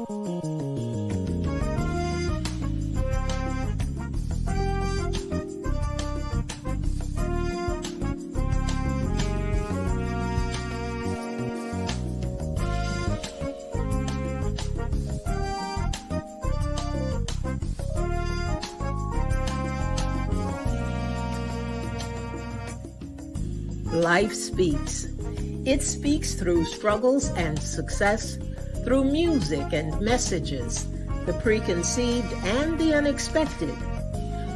Life speaks. It speaks through struggles and success, through music and messages, the preconceived and the unexpected.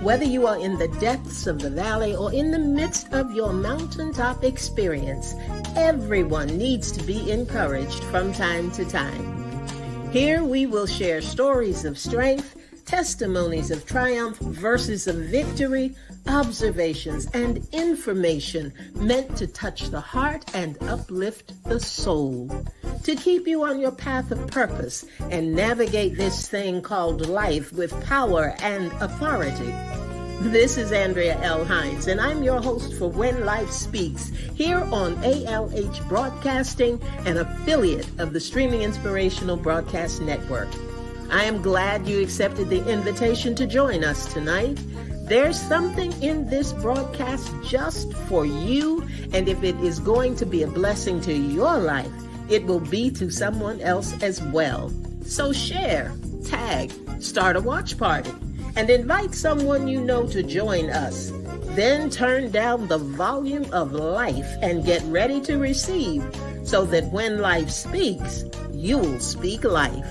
Whether you are in the depths of the valley or in the midst of your mountaintop experience, everyone needs to be encouraged from time to time. Here we will share stories of strength, testimonies of triumph, verses of victory, observations, and information meant to touch the heart and uplift the soul, to keep you on your path of purpose and navigate this thing called life with power and authority. This is Andrea L. Hines, and I'm your host for When Life Speaks, here on ALH Broadcasting, an affiliate of the Streaming Inspirational Broadcast Network. I am glad you accepted the invitation to join us tonight. There's something in this broadcast just for you, and if it is going to be a blessing to your life, it will be to someone else as well. So share, tag, start a watch party, and invite someone you know to join us. Then turn down the volume of life and get ready to receive, so that when life speaks, you'll speak life.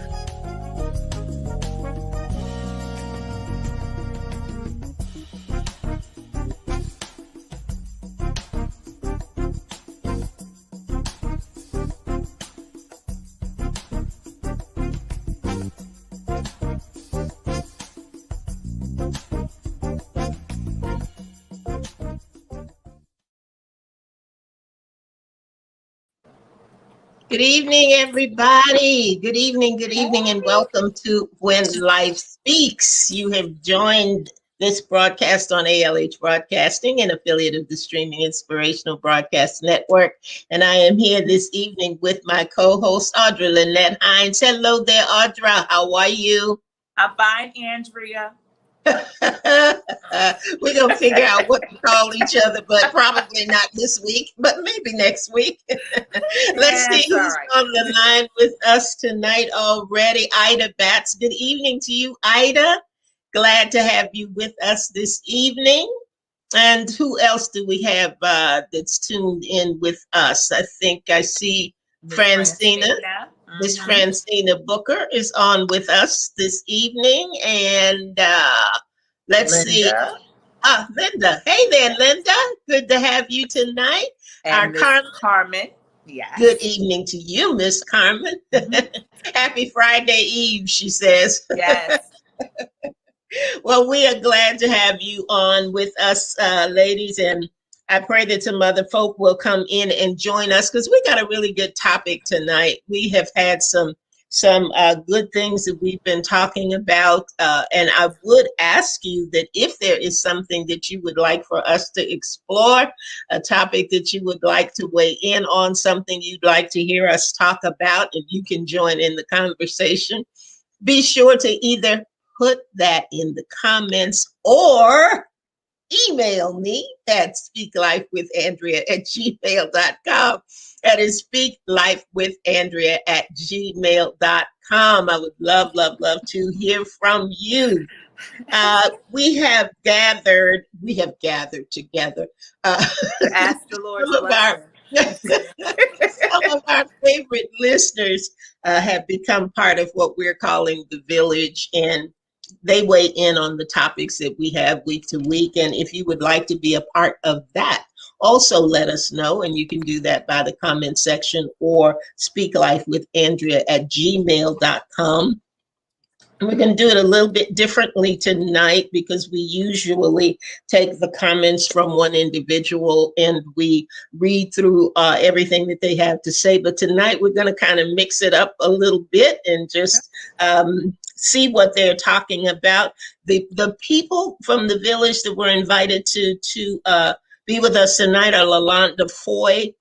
Good evening, everybody. Good evening, and welcome to When Life Speaks. You have joined this broadcast on ALH Broadcasting, an affiliate of the Streaming Inspirational Broadcast Network. And I am here this evening with my co-host, Audra Lynette Hines. Hello there, Audra. How are you? I'm fine, Andrea. We're going to figure out what to call each other, but probably not this week, but maybe next week. Let's see who's on the line with us tonight already. Ida Batts. Good evening to you, Ida. Glad to have you with us this evening. And who else do we have that's tuned in with us? I think I see Francina. Miss Francina Booker is on with us this evening. And let's see. Linda. Hey there, Linda. Good to have you tonight. And Carmen. Yes. Good evening to you, Miss Carmen. Mm-hmm. Happy Friday Eve, she says. Yes. Well, we are glad to have you on with us, ladies, and I pray that some other folk will come in and join us because we got a really good topic tonight. We have had some good things that we've been talking about, and I would ask you that if there is something that you would like for us to explore, a topic that you would like to weigh in on, something you'd like to hear us talk about, and you can join in the conversation, be sure to either put that in the comments or email me at speaklifewithandrea@gmail.com. That is speaklifewithandrea@gmail.com. I would love to hear from you. We have gathered together. Ask the Lord. Some of our favorite listeners have become part of what we're calling the Village, and they weigh in on the topics that we have week to week. And if you would like to be a part of that, also let us know. And you can do that by the comment section or speaklifewithandrea@gmail.com. And we're going to do it a little bit differently tonight because we usually take the comments from one individual and we read through everything that they have to say. But tonight we're going to kind of mix it up a little bit and just see what they're talking about. The people from the Village that were invited to be with us tonight are Lalonda Foy,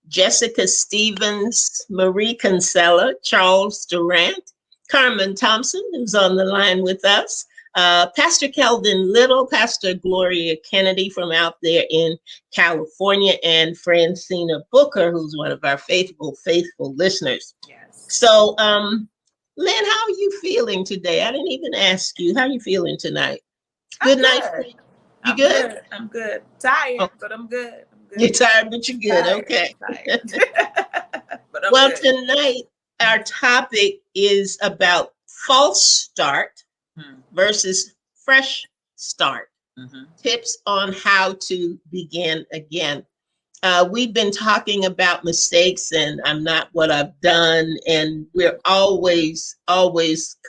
Jessica Stevens, Marie Kinsella, Charles Durant, Carmen Thompson, who's on the line with us, Pastor Kelvin Little, Pastor Gloria Kennedy from out there in California, and Francina Booker, who's one of our faithful listeners. Yes. So, Lynn, how are you feeling today? I didn't even ask you. How are you feeling tonight? Good night. You good? I'm good. Tired, but I'm good. You're tired, but you're good. Okay. Tired. But I'm well, good. Tonight, our topic is about false start versus fresh start. Tips on how to begin again. We've been talking about mistakes and I'm not what I've done. And we're always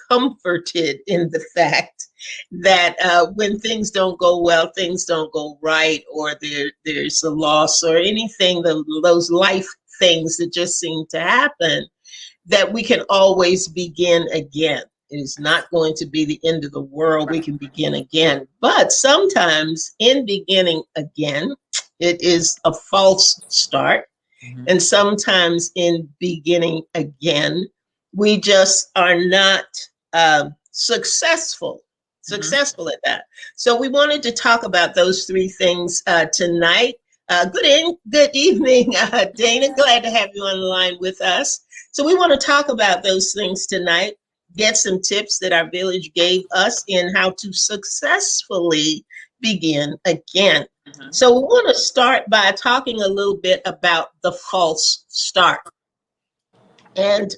comforted in the fact that when things don't go well, things don't go right, or there's a loss or anything, those life things that just seem to happen, that we can always begin again. It is not going to be the end of the world. We can begin again. But sometimes in beginning again, it is a false start. And sometimes in beginning again, we just are not successful at that. So we wanted to talk about those three things tonight. Good evening, Dana. Glad to have you on the line with us. So we want to talk about those things tonight, get some tips that our village gave us in how to successfully begin again. So we want to start by talking a little bit about the false start. And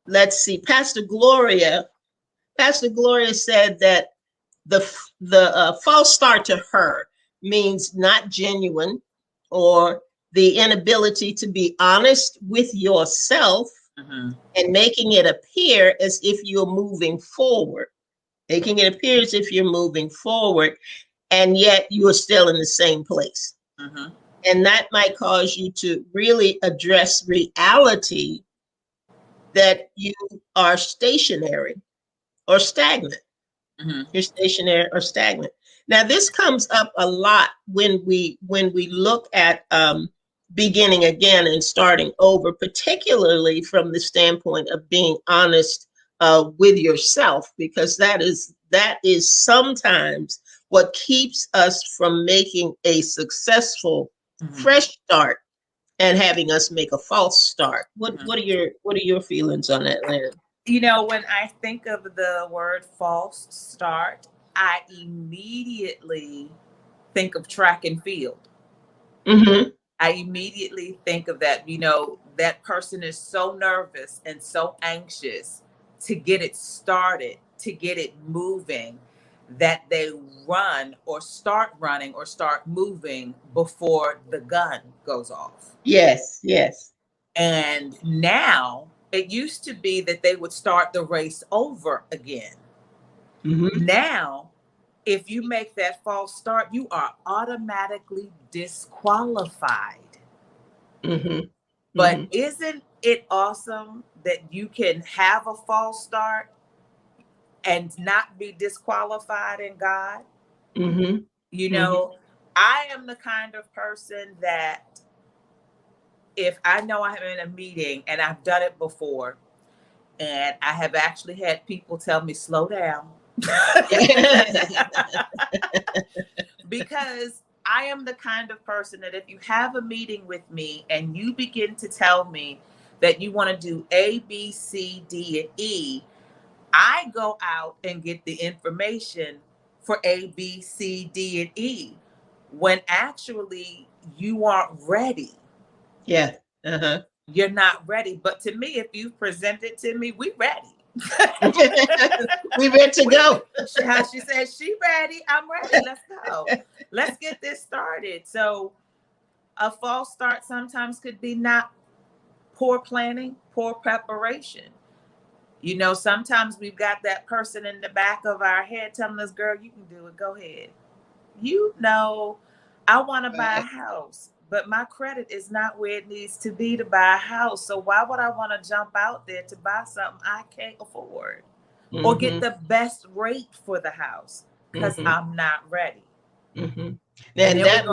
let's see, Pastor Gloria said that the false start to her means not genuine, or the inability to be honest with yourself and making it appear as if you're moving forward. Making it appear as if you're moving forward, and yet you are still in the same place. And that might cause you to really address reality that you are stationary or stagnant. You're stationary or stagnant. Now, this comes up a lot when we look at beginning again and starting over, particularly from the standpoint of being honest with yourself, because that is sometimes what keeps us from making a successful fresh start and having us make a false start. What are your feelings on that, Lynn? You know, when I think of the word false start, I immediately think of track and field. I immediately think of that. You know, that person is so nervous and so anxious to get it started, to get it moving, that they run or start running or start moving before the gun goes off. Yes. And now it used to be that they would start the race over again. Now, if you make that false start, you are automatically disqualified. But isn't it awesome that you can have a false start and not be disqualified in God? You know, I am the kind of person that if I know I'm in a meeting, and I've done it before, and I have actually had people tell me, slow down. Because I am the kind of person that if you have a meeting with me and you begin to tell me that you want to do A, B, C, D, and E, I go out and get the information for A, B, C, D, and E, when actually you aren't ready. Yeah. You're not ready. But to me, if you present it to me, we ready. We ready to go. How she says, she ready, I'm ready. Let's go. Let's get this started. So a false start sometimes could be not poor planning, poor preparation. You know, sometimes we've got that person in the back of our head telling us, girl, you can do it. Go ahead. You know, I want to buy a house, but my credit is not where it needs to be to buy a house. So why would I want to jump out there to buy something I can't afford or get the best rate for the house because I'm not ready? And that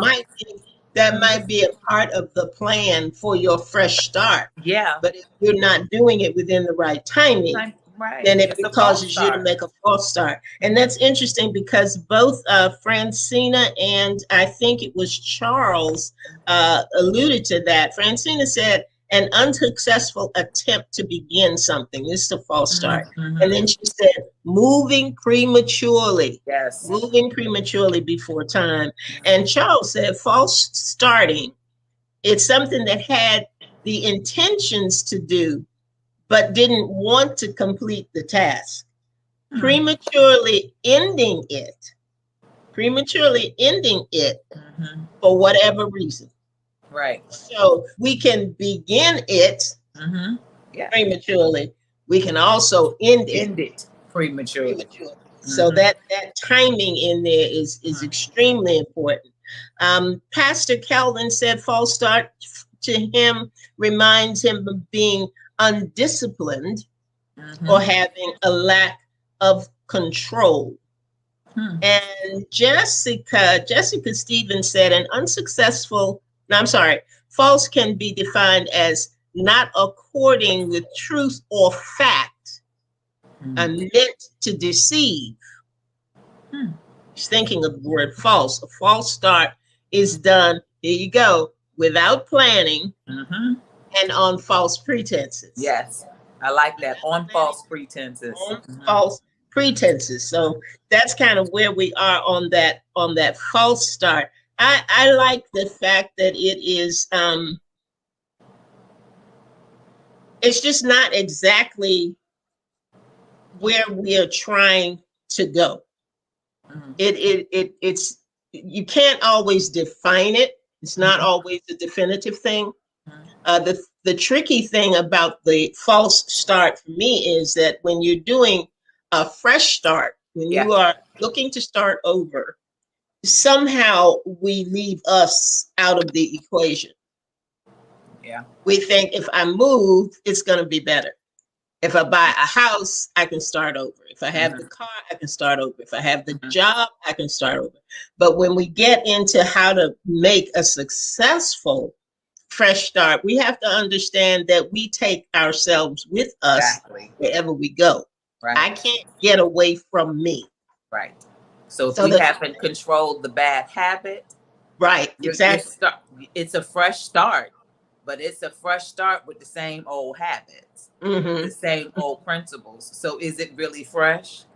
that might be a part of the plan for your fresh start. Yeah. But if you're not doing it within the right timing, Right. then it It's a false causes you to start. make a false start. And that's interesting because both Francina and I think it was Charles alluded to that. Francina said, an unsuccessful attempt to begin something. This is a false start. And then she said, moving prematurely. Yes. Moving prematurely before time. And Charles said, false starting. It's something that had the intentions to do, but didn't want to complete the task. Prematurely ending it for whatever reason. Right. So we can begin it prematurely. We can also end it prematurely. So that timing in there is extremely important. Pastor Kelvin said false start to him reminds him of being undisciplined or having a lack of control. And Jessica Stevens said false can be defined as not according with truth or fact and meant to deceive. He's thinking of the word false. A false start is done, here you go, without planning and on false pretenses. Yes, I like that. On false pretenses. On false pretenses. So that's kind of where we are on that false start. I like the fact that it is it's just not exactly where we are trying to go. It's you can't always define it. It's not always a definitive thing. The tricky thing about the false start for me is that when you're doing a fresh start, when you are looking to start over, somehow we leave us out of the equation. Yeah. We think if I move, it's going to be better. If I buy a house, I can start over. If I have the car, I can start over. If I have the job, I can start over. But when we get into how to make a successful fresh start, we have to understand that we take ourselves with us wherever we go. Right. I can't get away from me. Right. So if we haven't controlled the bad habit, right, exactly. It's a fresh start, but it's a fresh start with the same old habits, the same old principles. So is it really fresh?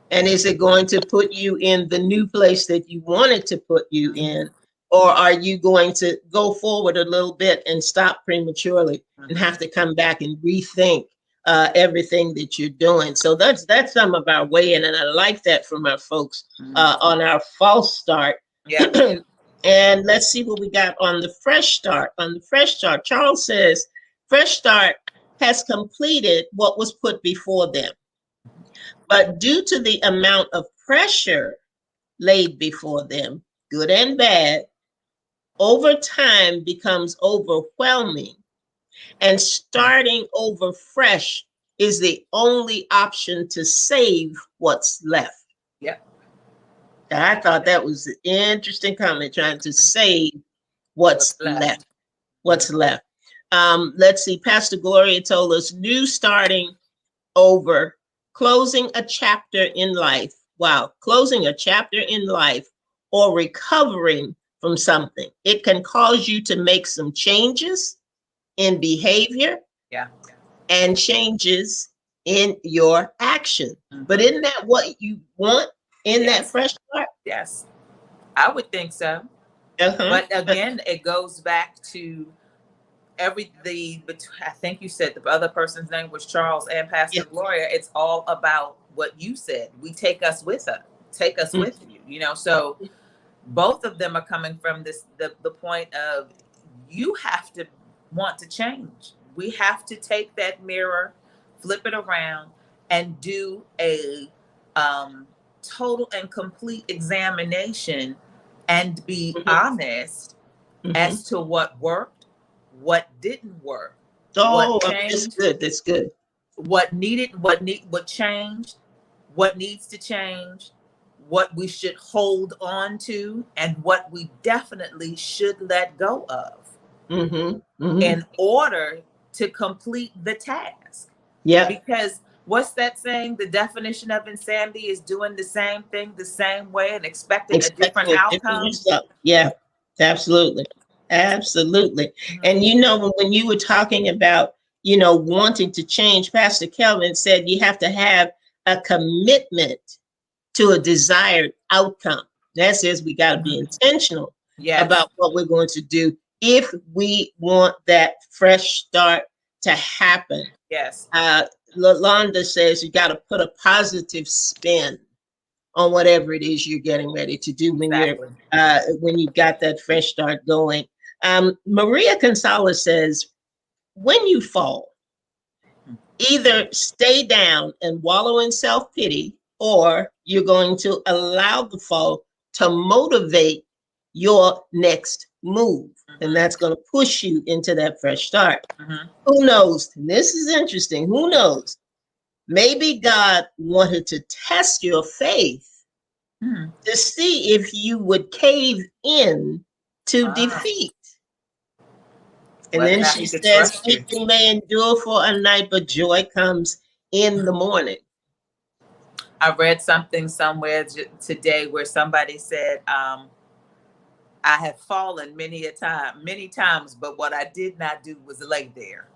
And is it going to put you in the new place that you wanted to put you in? Or are you going to go forward a little bit and stop prematurely and have to come back and rethink everything that you're doing? So that's some of our way in, and I like that from our folks on our false start. Yeah. And let's see what we got on the fresh start. On the fresh start, Charles says, fresh start has completed what was put before them. But due to the amount of pressure laid before them, good and bad, over time becomes overwhelming, and starting over fresh is the only option to save what's left. Yeah. I thought that was an interesting comment, trying to save what's left. What's left. Let's see. Pastor Gloria told us new starting over, closing a chapter in life. Wow. Closing a chapter in life or recovering from something. It can cause you to make some changes in behavior and changes in your action. But isn't that what you want in that fresh start? Yes, I would think so. But again, it goes back to I think you said the other person's name was Charles and Pastor Gloria. It's all about what you said. We take us with you, so both of them are coming from the point of you have to want to change. We have to take that mirror, flip it around, and do a total and complete examination and be honest as to what worked, what didn't work, what changed, that's good. What changed, what needs to change, what we should hold on to, and what we definitely should let go of in order to complete the task. Yeah. Because what's that saying? The definition of insanity is doing the same thing the same way and expecting a different outcome. Result. Yeah, absolutely. Absolutely. And you know, when you were talking about, you know, wanting to change, Pastor Kelvin said you have to have a commitment to a desired outcome. That says we got to be intentional about what we're going to do if we want that fresh start to happen. Yes. Lalonda says you got to put a positive spin on whatever it is you're getting ready to do when when you got that fresh start going. Maria Gonzalez says, when you fall, either stay down and wallow in self-pity, or you're going to allow the fall to motivate your next move. And that's going to push you into that fresh start. Who knows? And this is interesting. Who knows? Maybe God wanted to test your faith to see if you would cave in to defeat. And then she says, weeping may endure for a night, but joy comes in the morning. I read something somewhere today where somebody said, I have fallen many times, but what I did not do was lay there.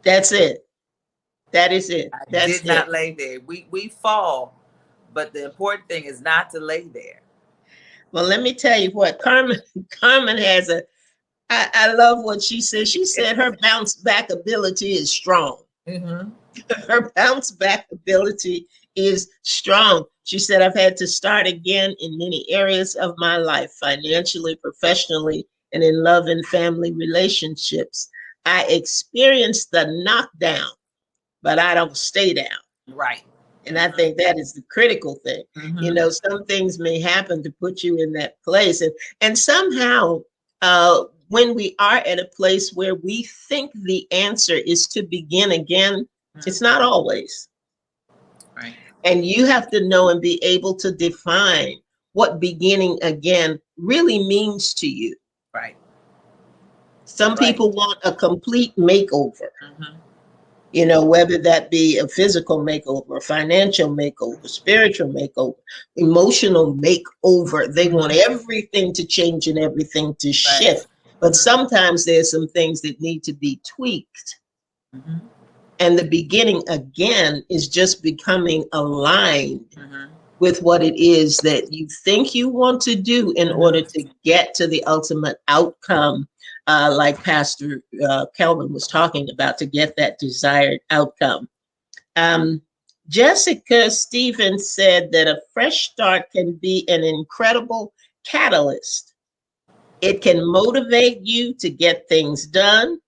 That's it. That is it. I did not lay there. We fall, but the important thing is not to lay there. Well, let me tell you what, Carmen has I love what she said. She said her bounce back ability is strong. Her bounce back ability is strong. She said, I've had to start again in many areas of my life, financially, professionally, and in love and family relationships. I experienced the knockdown, but I don't stay down. Right. And I think that is the critical thing. You know, some things may happen to put you in that place. And somehow, when we are at a place where we think the answer is to begin again, it's not always. Right. And you have to know and be able to define what beginning again really means to you. Right. Some people want a complete makeover. You know, whether that be a physical makeover, a financial makeover, spiritual makeover, emotional makeover. They want everything to change and everything to shift. But sometimes there's some things that need to be tweaked. And the beginning again is just becoming aligned with what it is that you think you want to do in order to get to the ultimate outcome, like Pastor Kelvin was talking about, to get that desired outcome. Jessica Stevens said that a fresh start can be an incredible catalyst. It can motivate you to get things done,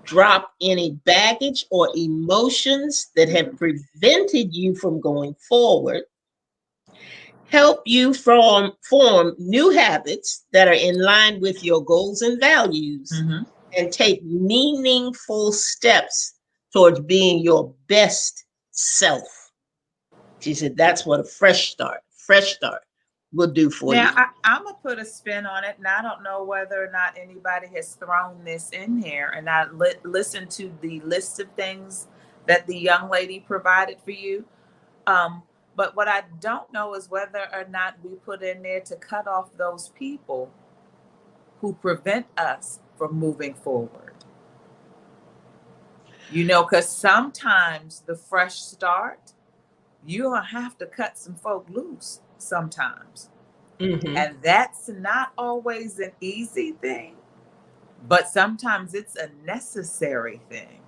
drop any baggage or emotions that have prevented you from going forward, help you form new habits that are in line with your goals and values, and take meaningful steps towards being your best self. She said that's what a fresh start will do for you. Now, I'm going to put a spin on it, and I don't know whether or not anybody has thrown this in here, and I listened to the list of things that the young lady provided for you. But what I don't know is whether or not we put in there to cut off those people who prevent us from moving forward. You know, because sometimes the fresh start, you're going to have to cut some folk loose sometimes. And that's not always an easy thing, but sometimes it's a necessary thing.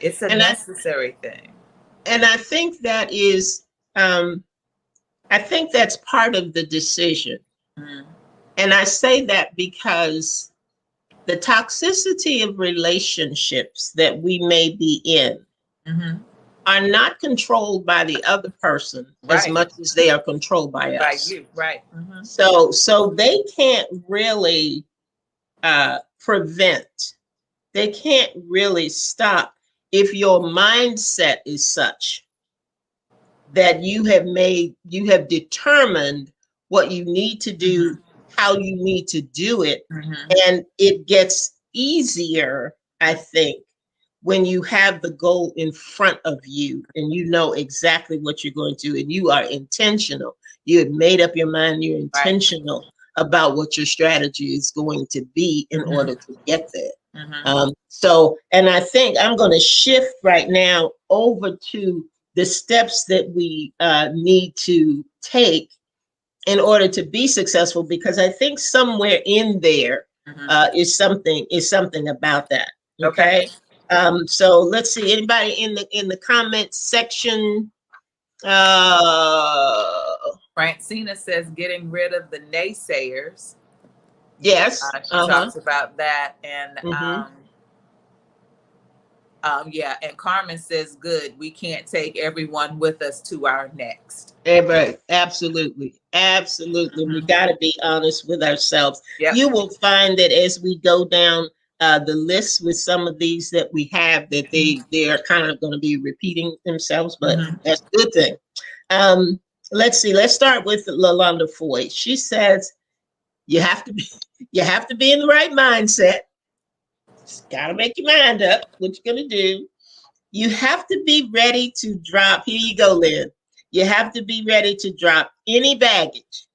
It's a necessary thing. And I think that is, I think that's part of the decision. And I say that because the toxicity of relationships that we may be in are not controlled by the other person as much as they are controlled by us. By you, right. So they can't really prevent. They can't really stop if your mindset is such that you have determined what you need to do, how you need to do it. And it gets easier, I think, when you have the goal in front of you and you know exactly what you're going to do and you are intentional. You have made up your mind, you're intentional about what your strategy is going to be in order to get there. And I think I'm going to shift right now over to the steps that we need to take in order to be successful, because I think somewhere in there is something about that. Okay. So let's see. Anybody in the comment section? Francina says getting rid of the naysayers. Yes. She talks about that, and yeah, and Carmen says, good, we can't take everyone with us to our next. Absolutely. We got to be honest with ourselves. You will find that as we go down the list with some of these that we have, that they are kind of going to be repeating themselves, but that's a good thing. Let's see. Let's start with Lalonda Foy. She says, you have to be in the right mindset. Just got to make your mind up what you're going to do. You have to be ready to drop. Here you go, Lynn. You have to be ready to drop any baggage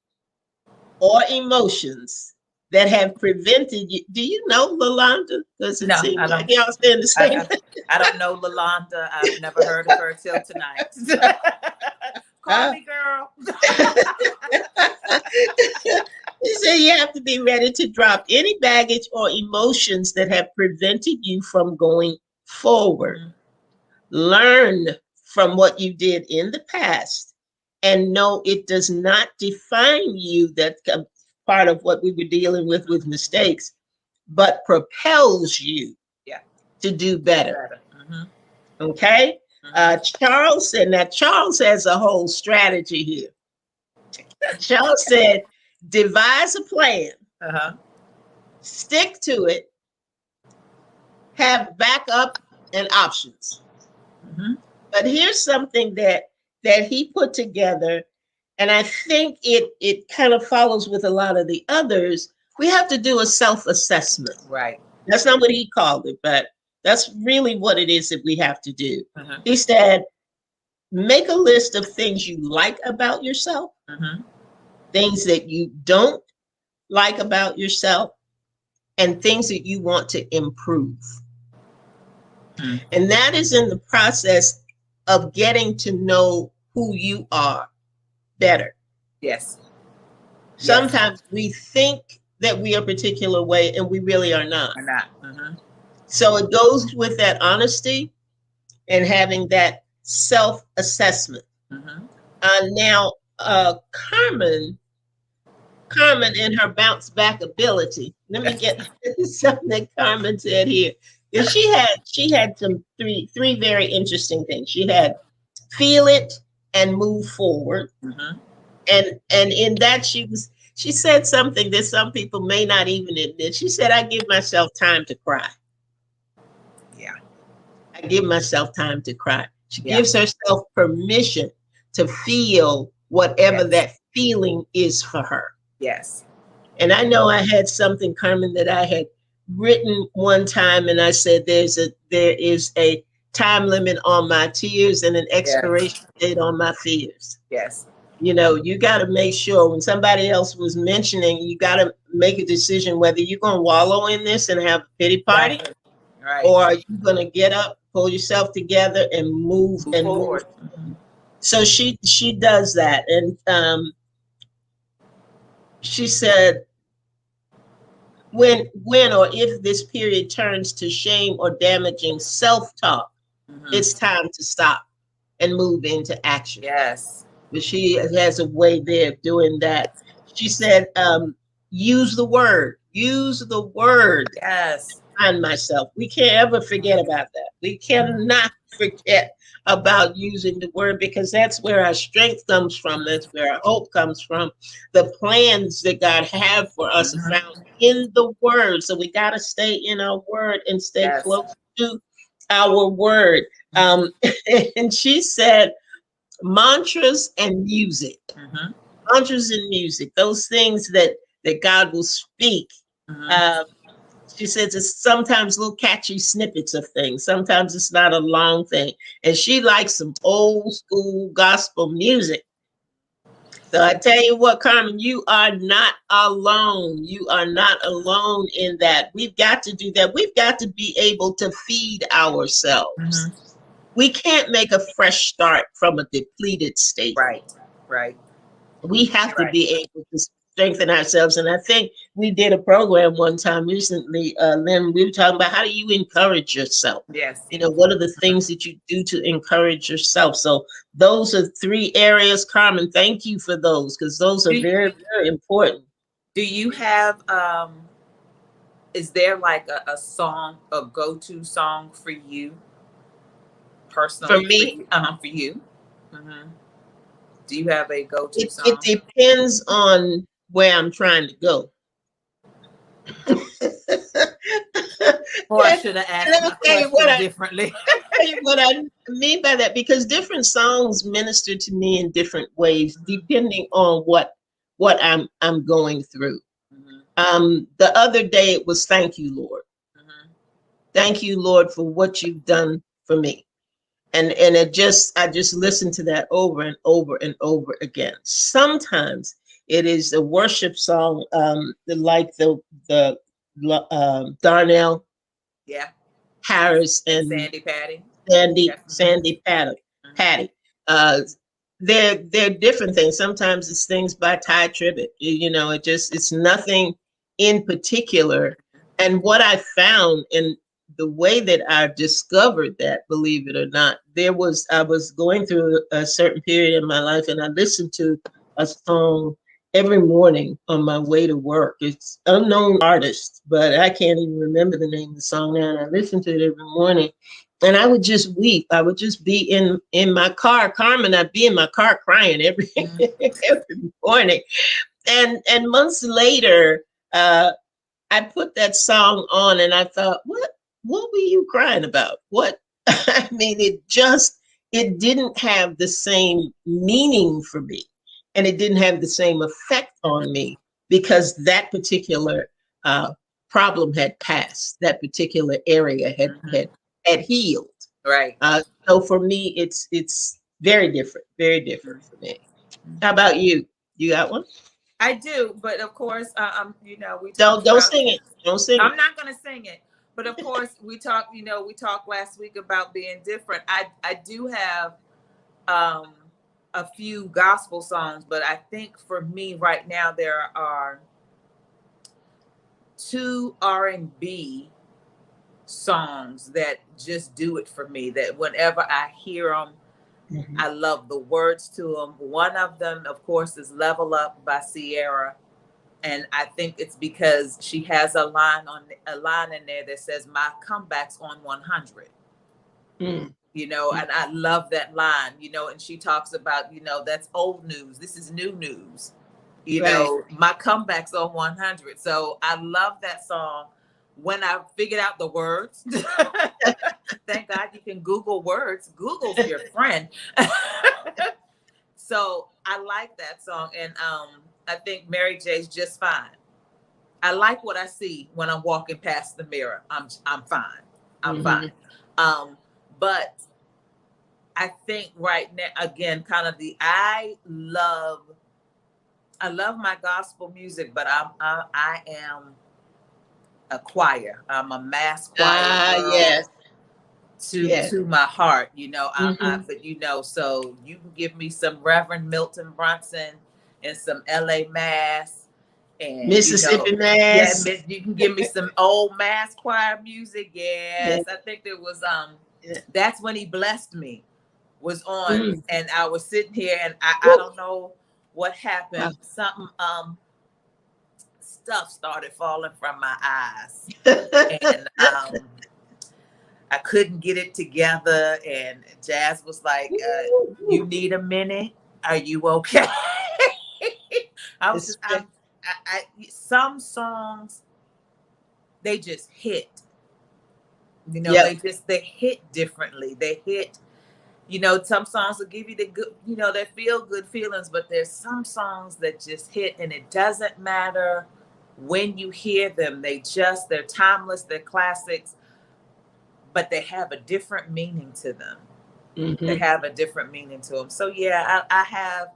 or emotions that have prevented you. Do you know Lalonda? Does it seem like y'all stay in the same? I don't know Lalonda. I've never heard of her till tonight. Call me, girl. So you have to be ready to drop any baggage or emotions that have prevented you from going forward. Learn from what you did in the past and know it does not define you. That's part of what we were dealing with mistakes, but propels you to do better. Okay? Charles said, now Charles has a whole strategy here. Charles said, devise a plan, stick to it, have backup and options. But here's something that he put together, and I think it kind of follows with a lot of the others. We have to do a self-assessment. Right. That's not what he called it, but that's really what it is that we have to do. He said, make a list of things you like about yourself, things that you don't like about yourself, and things that you want to improve. And that is in the process of getting to know who you are better. Yes. Sometimes we think that we are a particular way and we really are not. We're not. So it goes with that honesty and having that self-assessment. Now, Carmen and her bounce back ability. Let me get something that Carmen said here. She had some three very interesting things. She had feel it and move forward. And in that she said something that some people may not even admit. She said, I give myself time to cry. Yeah. I give myself time to cry. She gives herself permission to feel whatever that feeling is for her. Yes. And I know I had something, Carmen, that I had written one time, and I said there is a time limit on my tears and an expiration date on my fears. Yes. You know, you got to make sure when somebody else was mentioning, you got to make a decision whether you're going to wallow in this and have a pity party, or are you going to get up, pull yourself together, and move forward. So she does that, and she said, when or if this period turns to shame or damaging self-talk, it's time to stop and move into action. Yes. But she has a way there of doing that. She said, use the word. Yes. Find myself. We can't ever forget about that. We cannot forget about using the word, because that's where our strength comes from. That's where our hope comes from. The plans that God have for us are found in the word. So we got to stay in our word and stay close to our word. And she said, mantras and music. Mm-hmm. Mantras and music, those things that God will speak. Mm-hmm. Uh, she says it's sometimes little catchy snippets of things. Sometimes it's not a long thing. And she likes some old school gospel music. So I tell you what, Carmen, you are not alone. You are not alone in that. We've got to do that. We've got to be able to feed ourselves. Mm-hmm. We can't make a fresh start from a depleted state. Right. Right. We have to Right. be able to strengthen ourselves. And I think we did a program one time recently, Lynn, we were talking about how do you encourage yourself? Yes. You know, what are the things that you do to encourage yourself? So those are 3 areas, Carmen. Thank you for those, because those are Do, very, very important. do you have is there like a song, a go-to song for you For personally, for me, you? For you. Mm-hmm. Do you have a go-to it song? depends on where I'm trying to go. Or I Yeah, should have asked let me my tell you what question differently. tell you what I mean by that, because different songs minister to me in different ways, depending on what I'm going through. Mm-hmm. The other day it was thank you, Lord. Mm-hmm. Thank you, Lord, for what you've done for me. And I just listen to that over and over and over again. Sometimes it is a worship song, like the Darnell Yeah. Harris And and Sandy Patty. Sandy Yeah. Mm-hmm. Sandy Patty. Mm-hmm. Patty. Uh, they're different things. Sometimes it's things by Ty Tribbett. You know, it's nothing in particular. And what I found in the way that I discovered that, believe it or not, I was going through a certain period in my life, and I listened to a song every morning on my way to work. It's unknown artist, but I can't even remember the name of the song now. And I listened to it every morning, and I would just weep. I would just be in my car, Carmen. I'd be in my car crying every Mm-hmm. every morning. And months later, I put that song on, and I thought, what were you crying about? What? I mean, it didn't have the same meaning for me, and it didn't have the same effect on me, because that particular uh, problem had passed. That particular area Mm-hmm. had healed. Right. So for me, it's very different for me. How about you? You got one? I do, but of course, we talked Don't about. sing it. Don't sing I'm it. not gonna sing it, but of course, we talked last week about being different. I do have um, a few gospel songs, but I think for me right now there are 2 R&B songs that just do it for me. That whenever I hear them, Mhm. I love the words to them. One of them, of course, is "Level Up" by Sierra. And I think it's because she has a line in there that says "My comeback's on 100." Mm. And I love that line. And she talks about, that's old news. This is new news. Right. My comeback's on 100. So I love that song. When I figured out the words, thank God you can Google words. Google's your friend. So I like that song, and I think Mary J's "Just Fine." I like what I see when I'm walking past the mirror. I'm fine. I'm Mhm. fine. But I think right now, again, kind of I love my gospel music, but I am a choir. I'm a mass choir Yes, girl yes. to my heart. Mhm. But so you can give me some Reverend Milton Brunson and some L.A. Mass, and Mississippi yeah, Mass. you can give me some old mass choir music. Yeah, Yes, I think there was yeah. That's When He Blessed Me was on, Mm. and I was sitting here, and I Woo. don't know what Wow. happened. Something stuff started falling from my eyes, and I couldn't get it together. And Jazz was like, "You need a minute? Are you okay?" I was just, It's- some songs, they just hit. Yep. They hit differently. They hit, You know, some songs will give you the good, you know, that feel good feelings, but there's some songs that just hit, and it doesn't matter when you hear them. They're timeless, they're classics, but they have a different meaning to them. They have a different meaning to them. So yeah, I have,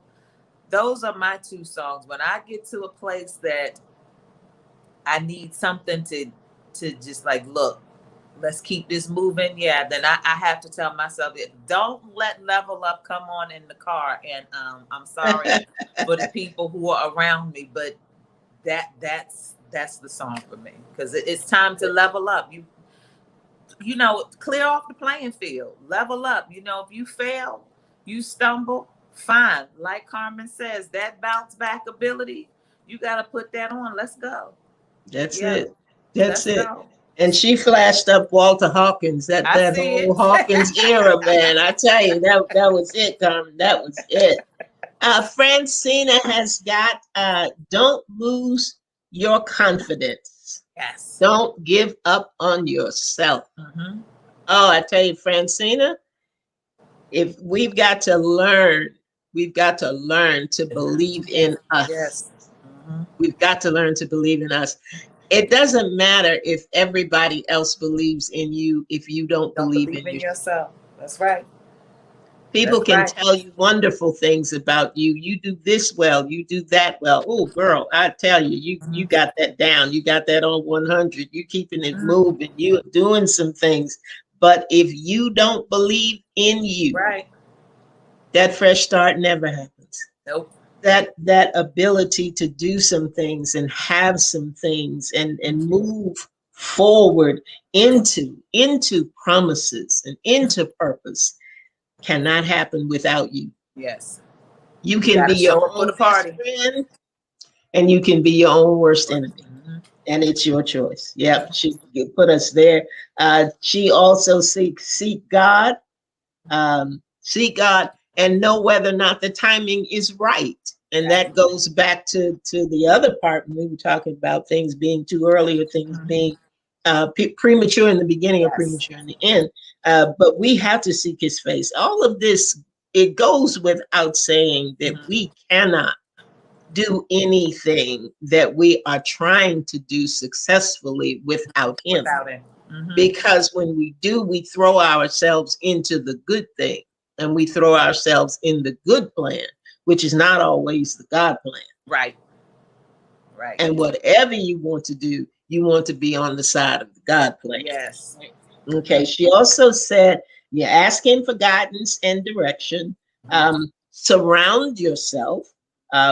those are my two songs. When I get to a place that I need something to just like, look, let's keep this moving. Yeah, then I have to tell myself that don't let Level Up come on in the car. And I'm sorry for the people who are around me, but that's the song for me, because it's time to level up. You know, clear off the playing field, level up. You know, if you fail, you stumble, fine. Like Carmen says, that bounce back ability, you got to put that on. Let's go. That's Yeah, it. That's let's it. go. And she flashed up Walter Hawkins, that whole Hawkins era, man. I tell you, that was it, Carmen. That was it. Francina has got don't lose your confidence. Yes. Don't give up on yourself. Oh, I tell you, Francina, if we've got to learn to believe in us. Yes. We've got to learn to believe in us. It doesn't matter if everybody else believes in you if you don't believe in yourself. That's right. People can tell you wonderful things about you. You do this well, you do that well. Oh, girl, I tell you, you got that down. You got that on 100. You keeping it moving. You doing some things. But if you don't believe in you, that fresh start never happens. Nope. That ability to do some things and have some things and move forward into promises and into purpose cannot happen without you. Yes. You can be your own best friend and you can be your own worst enemy. And it's your choice. Yep, she put us there. She also seek God. Seek God and know whether or not the timing is right. And that goes back to the other part when we were talking about things being too early or things being premature in the beginning or premature in the end. But we have to seek his face. All of this, it goes without saying that we cannot do anything that we are trying to do successfully without him. Because when we do, we throw ourselves into the good thing and we throw ourselves in the good plan, which is not always the God plan. Right. And whatever you want to do, you want to be on the side of the God plan. Yes. Okay. She also said, you're asking for guidance and direction. Surround yourself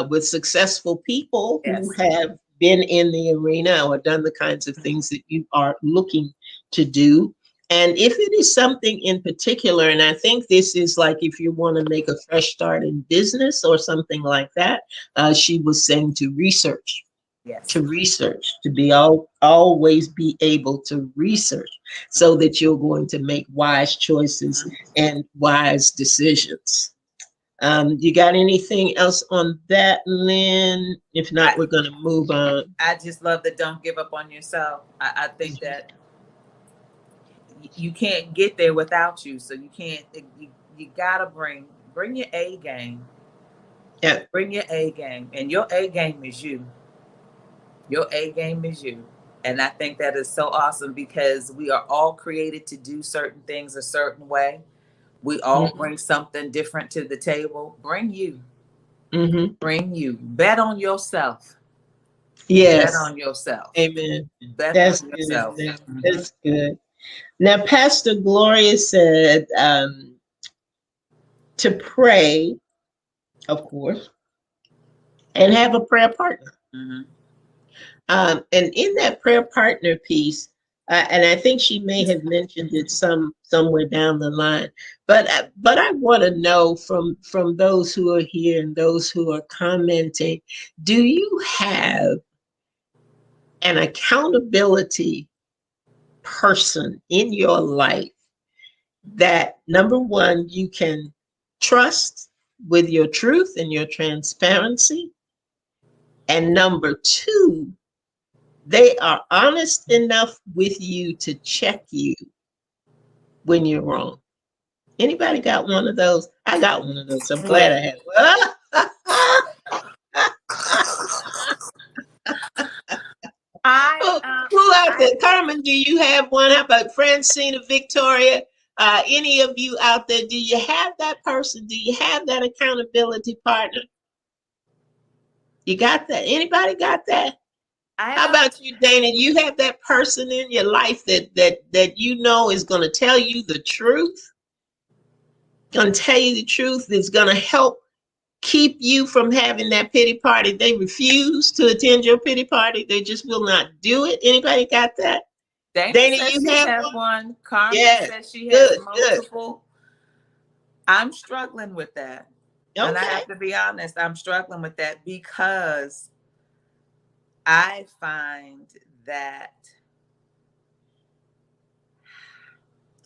with successful people who have been in the arena or done the kinds of things that you are looking to do. And if it is something in particular, and I think this is like if you want to make a fresh start in business or something like that, she was saying to research. To research, to be always be able to research so that you're going to make wise choices and wise decisions. You got anything else on that, Lynn? If not, we're going to move on. I just love that don't give up on yourself. I think that you can't get there without you. So you can't, you gotta bring your A game. Yeah. Bring your A game. And your A game is you. Your A game is you. And I think that is so awesome because we are all created to do certain things a certain way. We all bring something different to the table. Bring you. Bring you. Bet on yourself. Yes. Bet on yourself. Amen. Bet on yourself. That's good. Now, Pastor Gloria said to pray, of course, and have a prayer partner. And in that prayer partner piece, and I think she may have mentioned it somewhere down the line, but I want to know from those who are here and those who are commenting, do you have an accountability person in your life that, number one, you can trust with your truth and your transparency, and number two, they are honest enough with you to check you when you're wrong? Anybody got one of those? I got one of those. I'm glad I have one. Who out there? Carmen, do you have one? How about Francine or Victoria? Any of you out there, do you have that person? Do you have that accountability partner? You got that? Anybody got that? How about you, Dana? You have that person in your life that you know is going to tell you the truth, going to tell you the truth, is going to help keep you from having that pity party. They refuse to attend your pity party. They just will not do it. Anybody got that? Dana says you have one. Carmen says she has multiple. Good. I'm struggling with that. Okay. And I have to be honest, I'm struggling with that because I find that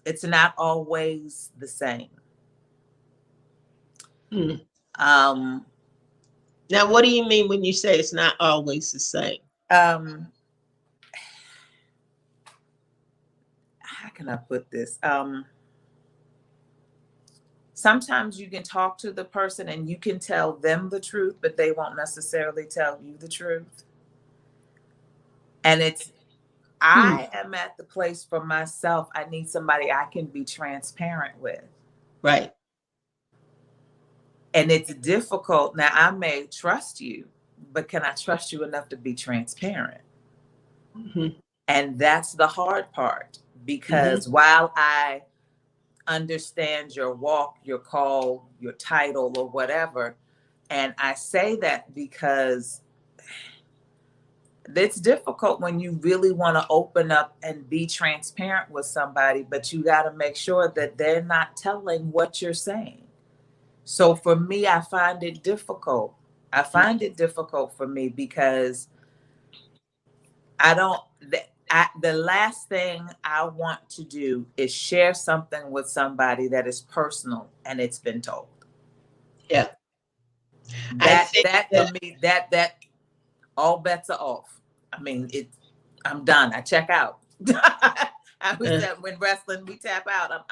it's not always the same. Now, what do you mean when you say it's not always the same? How can I put this? Sometimes you can talk to the person and you can tell them the truth, but they won't necessarily tell you the truth. And I am at the place for myself. I need somebody I can be transparent with. Right. And it's difficult. Now, I may trust you, but can I trust you enough to be transparent? And that's the hard part, because while I understand your walk, your call, your title, or whatever, and I say that because it's difficult when you really want to open up and be transparent with somebody, but you got to make sure that they're not telling what you're saying. So for me, I find it difficult. I find it difficult for me because the last thing I want to do is share something with somebody that is personal and it's been told. Yeah. That for me, that all bets are off. I mean, I'm done. I check out. When wrestling, we tap out.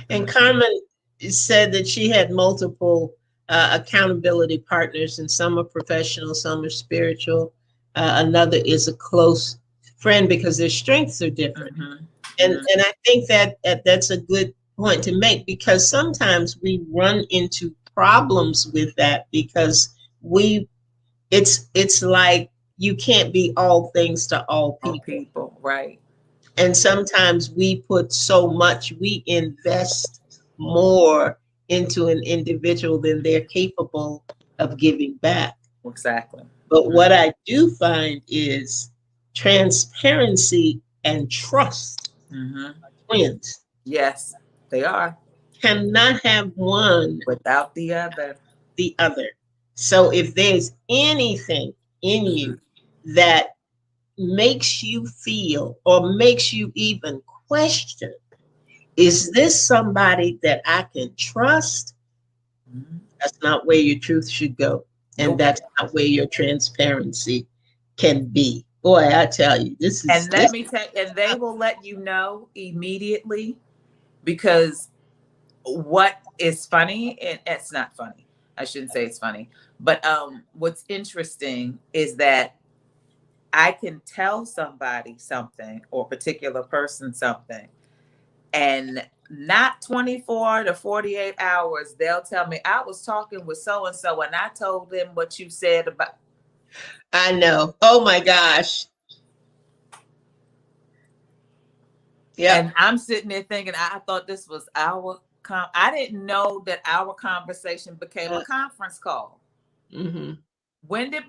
And Carmen said that she had multiple accountability partners, and some are professional, some are spiritual. Another is a close friend because their strengths are different. And I think that's a good point to make, because sometimes we run into problems with that because it's like you can't be all things to all people. Right. And sometimes we invest more into an individual than they're capable of giving back. Exactly. But what I do find is transparency and trust are twins. Yes, they are. Cannot have one without the other. So if there's anything in you that makes you feel or makes you even question, is this somebody that I can trust? That's not where your truth should go. And that's not where your transparency can be. Boy, I tell you, this is. And let me tell you, and they will let you know immediately, because what is funny, and it's not funny. I shouldn't say it's funny, but what's interesting is that I can tell somebody something or a particular person something, and not 24 to 48 hours, they'll tell me, I was talking with so-and-so and I told them what you said about. I know. Oh my gosh. Yeah. And I'm sitting there thinking, I thought this was I didn't know that our conversation became a conference call. When did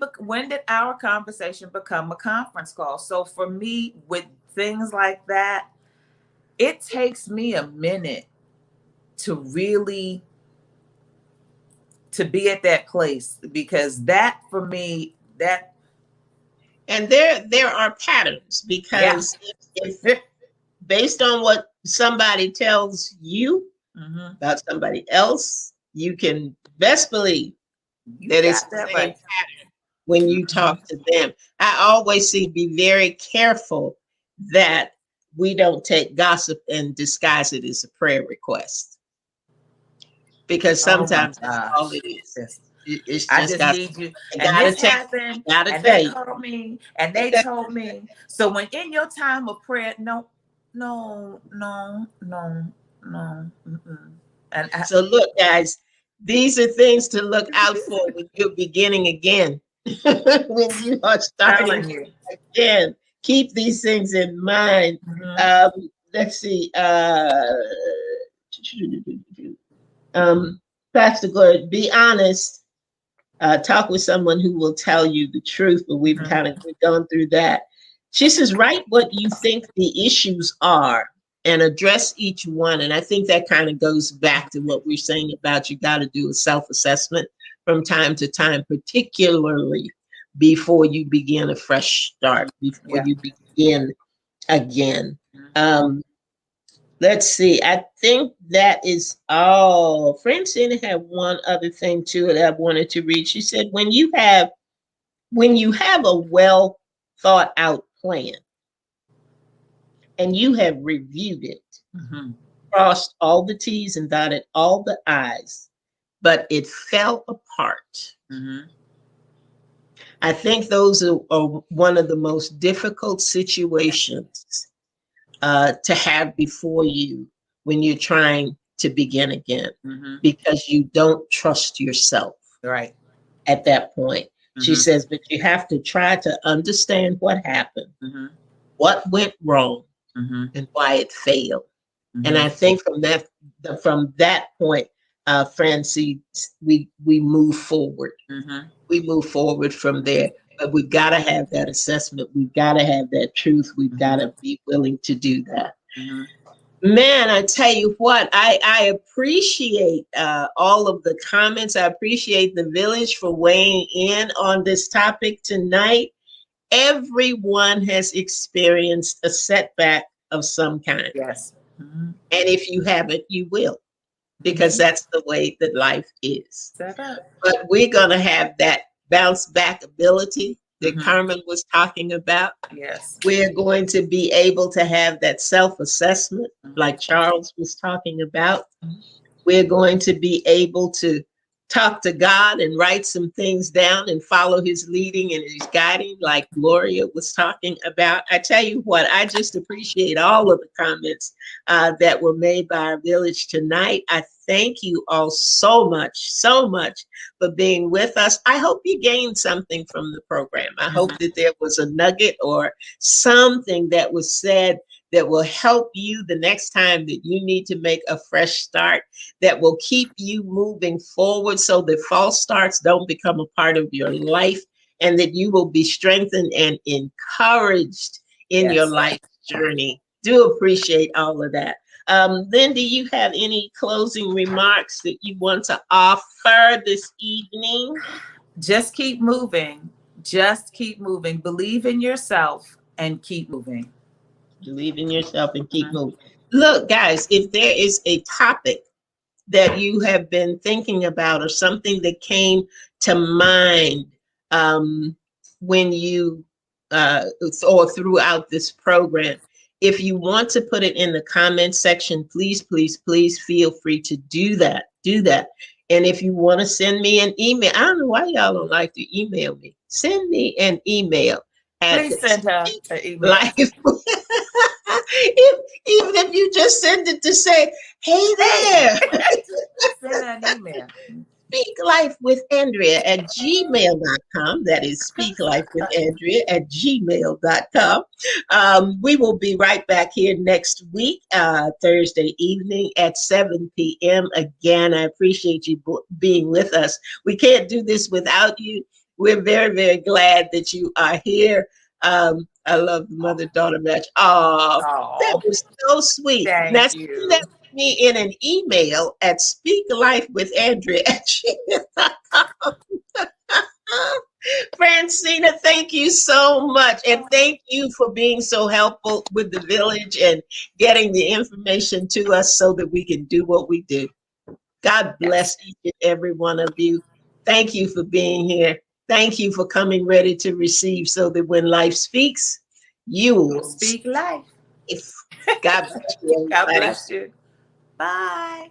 our conversation become a conference call? So for me, with things like that, it takes me a minute to really be at that place, because that for me, that. And there are patterns, because if based on what somebody tells you about somebody else, you can best believe that it's the same pattern when you talk to them. I always say be very careful that we don't take gossip and disguise it as a prayer request, because Oh my sometimes that's all gosh. it is. Yes. It's I just just gossip. need you. I And gotta this tell you. happened, I gotta and tell they you. called me, and they told me. So when in your time of prayer, no, no, no, no, no. Mm-mm. And So look, guys, these are things to look out for when you're beginning again. When you are starting telling you. again, keep these things in mind. Mhm. Let's see. Um, Pastor Gloria, be honest. Talk with someone who will tell you the truth. But we've gone through that. She says, write what you think the issues are and address each one. And I think that kind of goes back to what we're saying about you got to do a self-assessment from time to time, particularly before you begin a fresh start, before Yeah. you begin again. Mhm. Um, let's see. I think that is all. Francine had one other thing too that I wanted to read. She said, when you have a well thought out plan and you have reviewed it, Mhm. crossed all the T's and dotted all the I's, but it fell apart. Mhm. I think those are one of the most difficult situations to have before you when you're trying to begin again, Mhm. because you don't trust yourself Right. at that point. She Mhm. says, but you have to try to understand what happened, Mhm. what went wrong, Mhm. and why it failed. And Mhm. I think from that point, Francine, we move forward. Mhm. We move forward from there. But we've got to have that assessment. We've got to have that truth. We've got Mhm. to be willing to do that. Mhm. Man, I tell you what, I appreciate all of the comments. I appreciate the village for weighing in on this topic tonight. Everyone has experienced a setback of some kind. Yes. Mhm. And if you haven't, you will, because Mhm. that's the way that life is. Set up. But we're going to have that bounce back ability that Mhm. Carmen was talking about. Yes. We're going to be able to have that self assessment, Mhm. like Charles was talking about. We're going to be able to talk to God and write some things down and follow his leading and his guiding, like Gloria was talking about. I tell you what, I just appreciate all of the comments that were made by our village tonight. I thank you all so much for being with us. I hope you gained something from the program. I hope Mhm. that there was a nugget or something that was said that will help you the next time that you need to make a fresh start, that will keep you moving forward so that false starts don't become a part of your life, and that you will be strengthened and encouraged in your Yes. life journey. Do appreciate all of that. Lynn, do you have any closing remarks that you want to offer this evening? Just keep moving. Just keep moving. Believe in yourself and keep moving. Believe in yourself and keep Mhm. moving. Look, guys, if there is a topic that you have been thinking about or something that came to mind um, when you or throughout this program, if you want to put it in the comment section, please feel free to do that. Do that. And if you want to send me an email, I don't know why y'all don't like to email me. Send me an email at Please send her an email. life. Even if you just send it to say, hey Hey, there. send her an email. Speak Life with Andrea at gmail.com. That is Speak Life with Andrea at gmail.com. We will be right back here next week, Thursday evening at 7 p.m. Again, I appreciate you being with us. We can't do this without you. We're very glad that you are here. I love the mother-daughter match. Oh, that Oh, was so sweet. Now, thank send that you. to me in an email at speaklifewithandrea@gmail.com. Francina, thank you so much. And thank you for being so helpful with the village and getting the information to us so that we can do what we do. God Yes. bless each and every one of you. Thank you for being here. Thank you for coming ready to receive so that when life speaks, you You'll will. speak life. God bless you, God everybody. bless you. Bye.